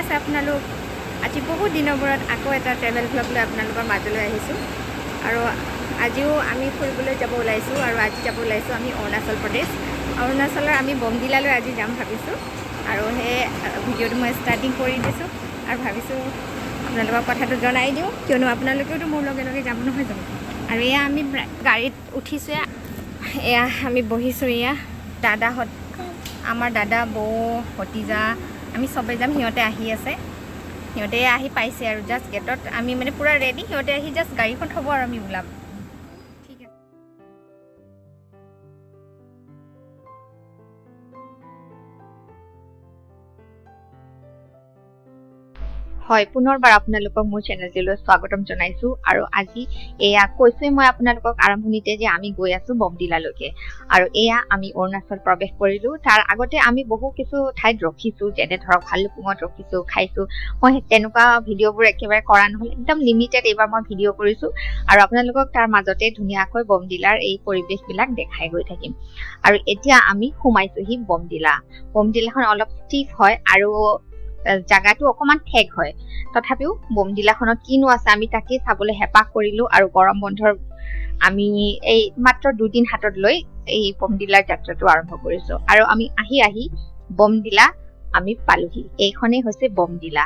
আছে আপোনালোক আজি বহুত দিনৰ মূৰত আকৌ এটা ট্ৰেভেল ব্লগ লৈ আপোনালোকৰ মাজলৈ আহিছোঁ আৰু আজিও আমি ফুৰিবলৈ যাব ওলাইছোঁ আৰু আজি যাব ওলাইছোঁ আমি অৰুণাচল প্ৰদেশ অৰুণাচলৰ আমি বমডিলালৈ আজি যাম ভাবিছোঁ আৰু সেই ভিডিঅ'টো মই ষ্টাৰ্টিং কৰি দিছোঁ আৰু ভাবিছোঁ আপোনালোকক কথাটো জনাই দিওঁ কিয়নো আপোনালোকেওতো মোৰ লগে লগে যাব নহয় জানো আৰু এয়া আমি গাড়ীত উঠিছোঁ এয়া আমি বহিছোঁ এয়া দাদাহঁত আমাৰ দাদা বৌ ভতিজা আমি চবেই যাম সিহঁতে আহি আছে সিহঁতে আহি পাইছে আৰু জাষ্ট গেটত আমি মানে পুৰা ৰেডি সিহঁতে আহি জাষ্ট গাড়ীখন থ'ব আৰু আমি ওলাম ঠিক আছে হয় পুনৰবাৰ আপোনালোকক মোৰ চেনেলটোলৈ স্বাগতম জনাইছোঁ আৰু আজি এয়া কৈছোঁৱে মই আপোনালোকক আৰম্ভণিতে যে আমি গৈ আছোঁ বমডিলালৈকে আৰু এয়া আমি অৰুণাচল প্ৰৱেশ কৰিলোঁ তাৰ আগতে আমি বহু কিছু ঠাইত ৰখিছোঁ যেনে ধৰক ভালুকপুঙত ৰখিছোঁ খাইছোঁ মই তেনেকুৱা ভিডিঅ'বোৰ একেবাৰে কৰা নহ'ল একদম লিমিটেড এইবাৰ মই ভিডিঅ' কৰিছোঁ আৰু আপোনালোকক তাৰ মাজতে ধুনীয়াকৈ বমডিলাৰ এই পৰিৱেশবিলাক দেখাই গৈ থাকিম আৰু এতিয়া আমি সোমাইছোঁহি বমডিলাখন অলপ ষ্টিফ হয় আৰু জাগাটো অকমান ঠেক হয় তথাপিও বমডিলাখনত কিনো আছে আমি তাকে চাবলৈ হেঁপাহ কৰিলোঁ আৰু গৰম বন্ধৰ আমি এই মাত্ৰ 2 দিন হাতত লৈ এই বমডিলাৰ যাত্ৰাটো আৰম্ভ কৰিছোঁ আৰু আমি আহি বমডিলা আমি পালোহি এইখনেই হৈছে বমডিলা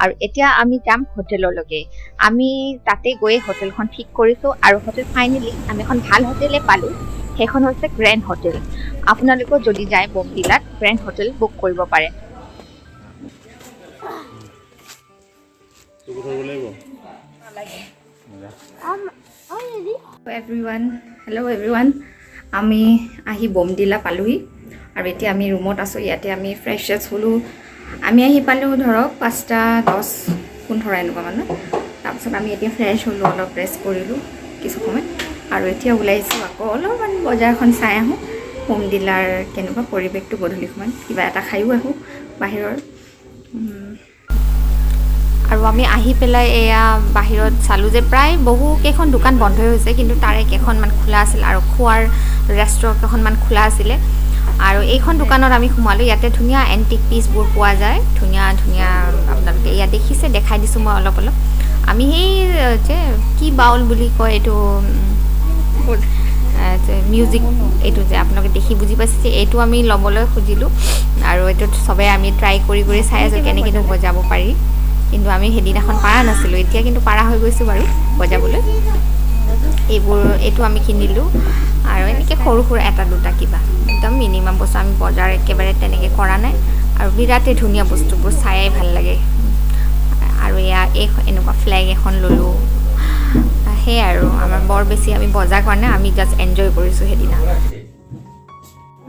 আৰু এতিয়া আমি যাম হোটেললৈকে আমি তাতে গৈ হোটেলখন ঠিক কৰিছোঁ আৰু হোটেল ফাইনেলি আমি এখন ভাল হোটেলে পালোঁ সেইখন হৈছে গ্ৰেণ্ড হোটেল আপোনালোকেও যদি যায় বমডিলাত গ্ৰেণ্ড হোটেল বুক কৰিব পাৰে হেল্ল' এভৰিৱান আমি আহি বমডিলা পালোহি আৰু এতিয়া আমি ৰুমত আছোঁ ইয়াতে আমি ফ্ৰেছ হ'লোঁ আমি আহি পালোঁ ধৰক 5:10-15 এনেকুৱা মানে তাৰপিছত আমি এতিয়া ফ্ৰেছ হ'লোঁ অলপ ৰেষ্ট কৰিলোঁ কিছু সময় আৰু এতিয়া ওলাইছোঁ আকৌ অলপমান বজাৰখন চাই আহোঁ বমডিলাৰ কেনেকুৱা পৰিৱেশটো গধূলি সময়ত কিবা এটা খায়ো আহোঁ বাহিৰৰ আৰু আমি আহি পেলাই এয়া বাহিৰত চালোঁ যে প্ৰায় বহুকেইখন দোকান বন্ধই হৈছে কিন্তু তাৰে কেইখনমান খোলা আছিল আৰু খোৱাৰ ৰেষ্টুৰেণ্ট কেইখনমান খোলা আছিলে আৰু এইখন দোকানত আমি সোমালোঁ ইয়াতে ধুনীয়া এণ্টিক পিচবোৰ পোৱা যায় ধুনীয়া ধুনীয়া আপোনালোকে ইয়াত দেখিছে দেখাই দিছোঁ মই অলপ আমি সেই যে কি বাউল বুলি কয় এইটো মিউজিক এইটো যে আপোনালোকে দেখি বুজি পাইছে যে এইটো আমি ল'বলৈ খুজিলোঁ আৰু এইটো চবেই আমি ট্ৰাই কৰি চাই আছোঁ কেনেকৈ বজাব পাৰি কিন্তু আমি সেইদিনাখন পাৰা নাছিলোঁ এতিয়া কিন্তু পাৰা হৈ গৈছোঁ বাৰু বজাবলৈ এইটো আমি কিনিলোঁ আৰু এনেকৈ সৰু সৰু এটা দুটা কিবা একদম মিনিমাম বস্তু আমি বজাৰ একেবাৰে তেনেকৈ কৰা নাই আৰু বিৰাটেই ধুনীয়া বস্তুবোৰ চাই ভাল লাগে আৰু এয়া এনেকুৱা ফ্লেগ এখন ল'লোঁ সেয়াই আৰু আমাৰ বৰ বেছি আমি বজাৰ কৰা নাই আমি জাষ্ট এনজয় কৰিছোঁ সেইদিনা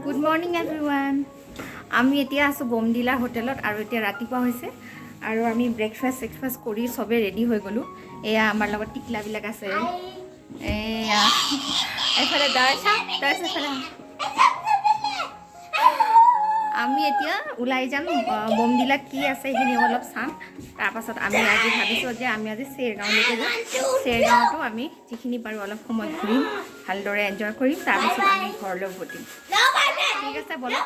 গুড মৰ্ণিং এভৰিৱান আমি এতিয়া আছোঁ বমডিলা হোটেলত আৰু এতিয়া ৰাতিপুৱা হৈছে আৰু আমি ব্ৰেকফাষ্ট কৰি চবেই ৰেডি হৈ গ'লোঁ এয়া আমাৰ লগত টিকলাবিলাক আছে এয়া এইফালে এফালে আমি এতিয়া ওলাই যাম বমডিলাত কি আছে সেইখিনি অলপ চাম তাৰপাছত আমি আজি ভাবিছোঁ যে আমি আজি চেৰগাঁৱলৈকে যাম চেৰগাঁৱতো আমি যিখিনি পাৰোঁ অলপ সময় ঘূৰিম ভালদৰে এনজয় কৰিম তাৰপিছত আমি ঘৰলৈ উভতিম ঠিক আছে বলক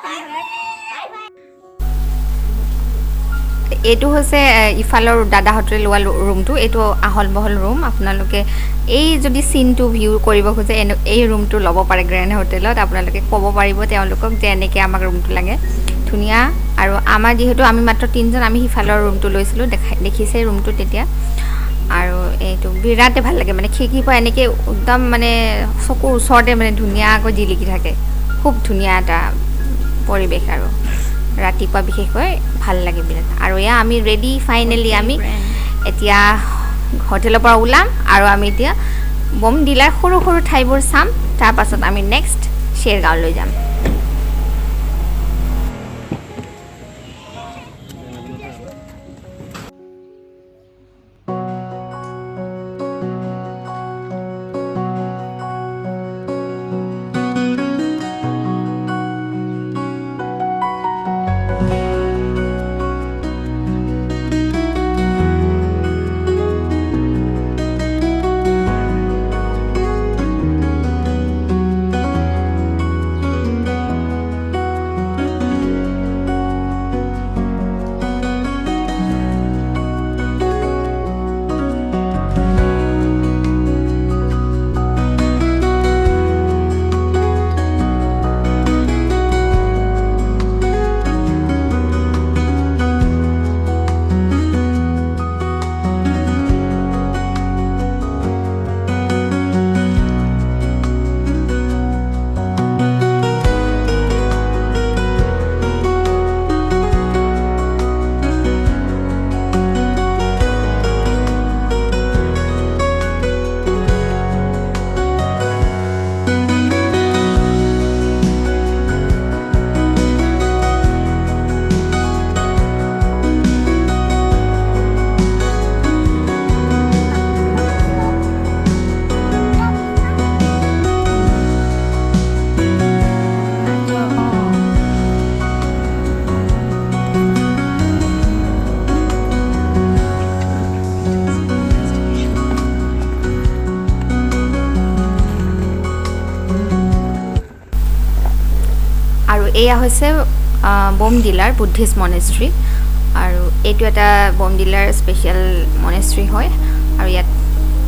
এইটো হৈছে ইফালৰ দাদাহঁতে লোৱা ৰুমটো এইটো আহল বহল ৰুম আপোনালোকে এই যদি চিনটো ভিউ কৰিব খোজে এই ৰুমটো ল'ব পাৰে গ্ৰেণ্ড হোটেলত আপোনালোকে ক'ব পাৰিব তেওঁলোকক যে এনেকৈ আমাক ৰুমটো লাগে ধুনীয়া আৰু আমাৰ যিহেতু আমি মাত্ৰ 3জন আমি সিফালৰ ৰুমটো লৈছিলোঁ দেখিছে ৰুমটো তেতিয়া আৰু এইটো বিৰাটেই ভাল লাগে মানে খিৰিকীৰ পৰা এনেকৈ একদম মানে চকুৰ ওচৰতে মানে ধুনীয়াকৈ জিলিকি থাকে খুব ধুনীয়া এটা পৰিৱেশ আৰু ৰাতিপুৱা বিশেষকৈ ভাল লাগে বিৰাট আৰু এয়া আমি ৰেডি ফাইনেলি আমি এতিয়া হোটেলৰ পৰা ওলাম আৰু আমি এতিয়া বমডিলাৰ সৰু সৰু ঠাইবোৰ চাম তাৰপাছত আমি নেক্সট চেৰগাঁৱলৈ যাম এয়া হৈছে বমডিলাৰ বুদ্ধিষ্ট মনেষ্ট্ৰি আৰু এইটো এটা বমডিলাৰ স্পেচিয়েল মনেষ্ট্ৰি হয় আৰু ইয়াত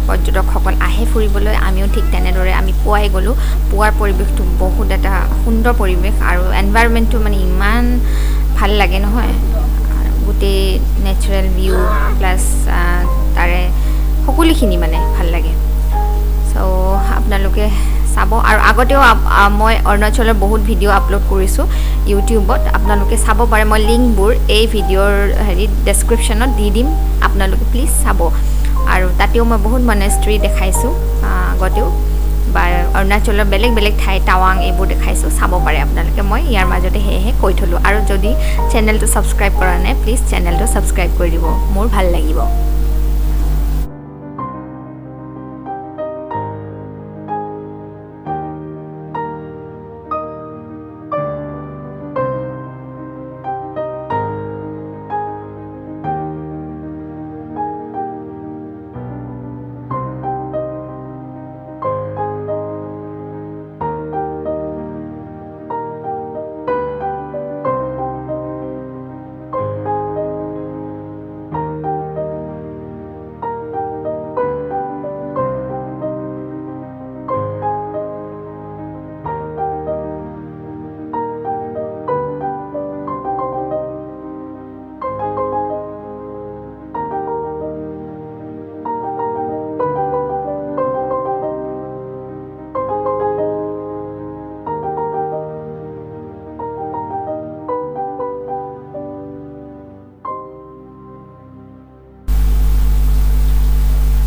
পৰ্যটকসকল আহে ফুৰিবলৈ আমিও ঠিক তেনেদৰে আমি পুৱাই গ'লোঁ পুৱাৰ পৰিৱেশটো বহুত এটা সুন্দৰ পৰিৱেশ আৰু এনভাইৰনমেণ্টটো মানে ইমান ভাল লাগে নহয় গোটেই নেচাৰেল ভিউ প্লাছ তাৰে সকলোখিনি মানে ভাল লাগে চ' আপোনালোকে চাব আৰু আগতেও মই অৰুণাচলৰ বহুত ভিডিঅ' আপলোড কৰিছোঁ ইউটিউবত আপোনালোকে চাব পাৰে মই লিংকবোৰ এই ভিডিঅ'ৰ ডেছক্ৰিপশ্যনত দি দিম আপোনালোকে প্লিজ চাব আৰু তাতেও মই বহুত মনেষ্ট্ৰি দেখাইছোঁ আগতেও বা অৰুণাচলৰ বেলেগ বেলেগ ঠাই টাৱাং এইবোৰ দেখাইছোঁ চাব পাৰে আপোনালোকে মই ইয়াৰ মাজতে সেয়েহে কৈ থ'লোঁ আৰু যদি চেনেলটো ছাবস্ক্ৰাইব কৰা নাই প্লিজ চেনেলটো ছাবস্ক্ৰাইব কৰি দিব মোৰ ভাল লাগিব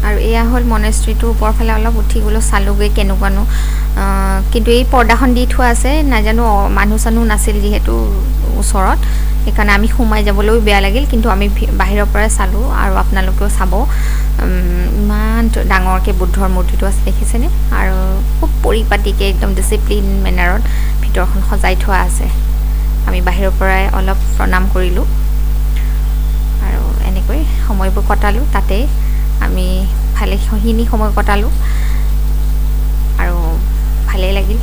আৰু এয়া হ'ল মনেষ্ট্ৰিটো ওপৰফালে অলপ উঠি গ'লোঁ চালোগৈ কেনেকুৱানো কিন্তু এই পৰ্দাখন দি থোৱা আছে নাজানো মানুহ চানুহ নাছিল যিহেতু ওচৰত সেইকাৰণে আমি সোমাই যাবলৈও বেয়া লাগিল কিন্তু আমি বাহিৰৰ পৰাই চালোঁ আৰু আপোনালোকেও চাব ইমান ডাঙৰকৈ বুদ্ধৰ মূৰ্তিটো আছে দেখিছেনে আৰু খুব পৰিপাটিকৈ একদম ডিচিপ্লিন মেনাৰত ভিতৰখন সজাই থোৱা আছে আমি বাহিৰৰ পৰাই অলপ প্ৰণাম কৰিলোঁ আৰু এনেকৈ সময়বোৰ কটালোঁ তাতেই আমি ভালেখিনি সময় কটালোঁ আৰু ভালেই লাগিল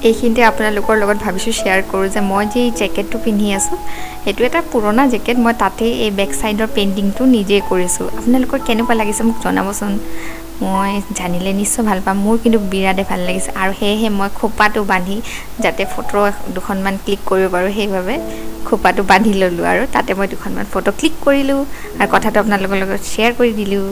এইখিনিতে আপোনালোকৰ লগত ভাবিছোঁ শ্বেয়াৰ কৰোঁ যে মই যে এই জেকেটটো পিন্ধি আছোঁ এইটো এটা পুৰণা জেকেট মই তাতে এই বেক চাইডৰ পেইণ্টিংটো নিজে কৰিছোঁ আপোনালোকৰ কেনেকুৱা লাগিছে মোক জনাবচোন মই জানিলে নিশ্চয় ভাল পাম মোৰ কিন্তু বিৰাটে ভাল লাগিছে আৰু সেয়েহে মই খোপাটো বান্ধি যাতে ফটো দুখনমান ক্লিক কৰিব পাৰোঁ সেইভাৱে খোপাটো বান্ধি ল'লোঁ আৰু তাতে মই দুখনমান ফটো ক্লিক কৰিলোঁ আৰু কথাটো আপোনালোকৰ লগত শ্বেয়াৰ কৰি দিলোঁ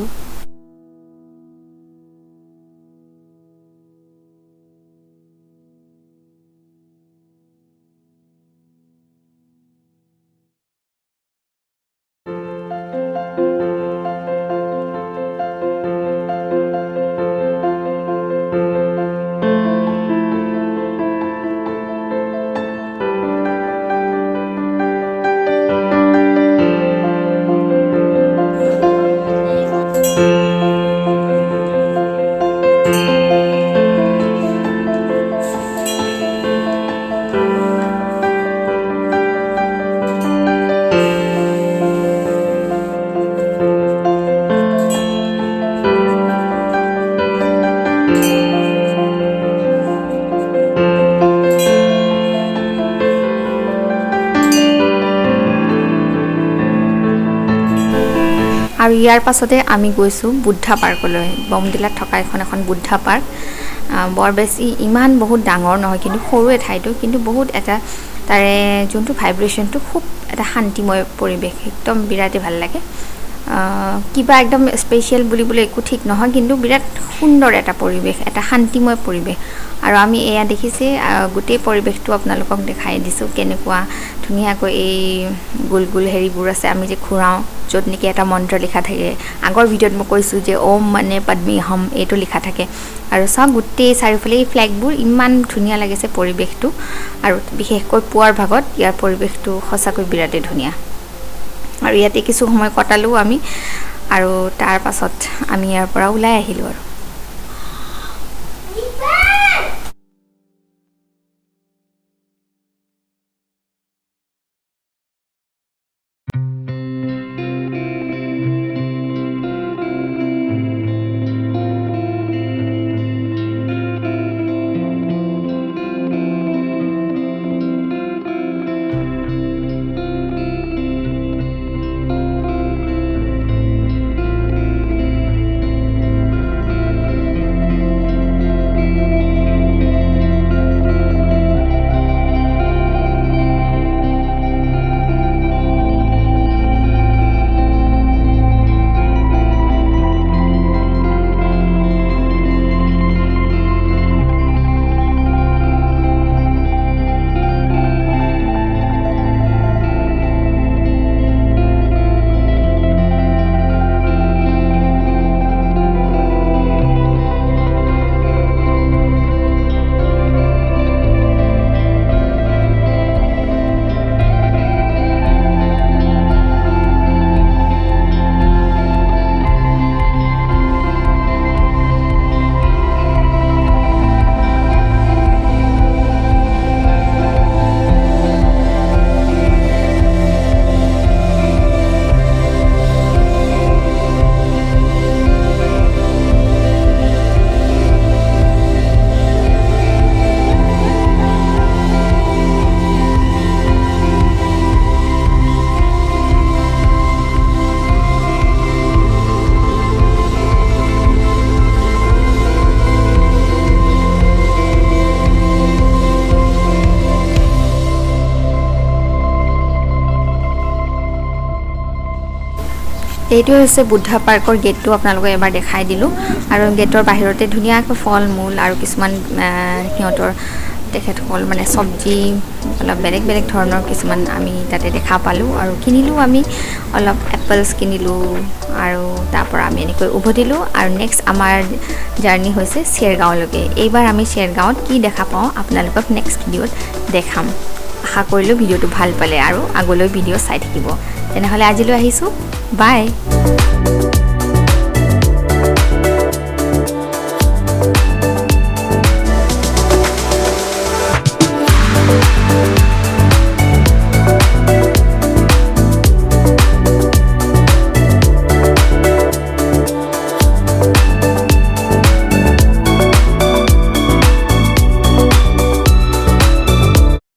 আৰু ইয়াৰ পাছতে আমি গৈছোঁ বুদ্ধা পাৰ্কলৈ বমদিলাত থকা এখন বুদ্ধা পাৰ্ক বৰ বেছি ইমান বহুত ডাঙৰ নহয় কিন্তু সৰু ঠাইটো কিন্তু বহুত এটা তাৰে যোনটো ভাইব্ৰেশ্যনটো খুব এটা শান্তিময় পৰিৱেশ একদম বিৰাটে ভাল লাগে কিবা একদম স্পেচিয়েল বুলিবলৈ একো ঠিক নহয় কিন্তু বিৰাট সুন্দৰ এটা পৰিৱেশ এটা শান্তিময় পৰিৱেশ আৰু আমি এয়া দেখিছে গোটেই পৰিৱেশটো আপোনালোকক দেখাই দিছোঁ কেনেকুৱা ধুনীয়াকৈ এই গোল গোল হেৰিবোৰ আছে আমি যে ঘূৰাওঁ য'ত নেকি এটা মন্ত্ৰ লিখা থাকে আগৰ ভিডিঅ'ত মই কৈছোঁ যে ওম মানে পদ্মী হম এইটো লিখা থাকে আৰু চাওক গোটেই চাৰিওফালে এই ফ্লেগবোৰ ইমান ধুনীয়া লাগিছে পৰিৱেশটো আৰু বিশেষকৈ পুৱাৰ ভাগত ইয়াৰ পৰিৱেশটো সঁচাকৈ বিৰাটে ধুনীয়া আৰু ইয়াতে কিছু সময় কটালোঁ আমি আৰু তাৰ পাছত আমি ইয়াৰ পৰা ওলাই আহিলোঁ আৰু এইটো হৈছে বুদ্ধা পাৰ্কৰ গেটটো আপোনালোকক এবাৰ দেখাই দিলোঁ আৰু গেটৰ বাহিৰতে ধুনীয়াকৈ ফল মূল আৰু কিছুমান সিহঁতৰ তেখেতসকল মানে চব্জি অলপ বেলেগ বেলেগ ধৰণৰ কিছুমান আমি তাতে দেখা পালোঁ আৰু কিনিলোঁ আমি অলপ এপলছ কিনিলোঁ আৰু তাৰ পৰা আমি এনেকৈ উভতিলোঁ আৰু নেক্সট আমাৰ জাৰ্নি হৈছে চেৰগাঁৱলৈকে এইবাৰ আমি চেৰগাঁৱত কি দেখা পাওঁ আপোনালোকক নেক্সট ভিডিঅ'ত দেখাম আশা কৰিলোঁ ভিডিঅ'টো ভাল পালে আৰু আগলৈ ভিডিঅ' চাই থাকিব তেনেহ'লে আজিলৈ আহিছোঁ বাই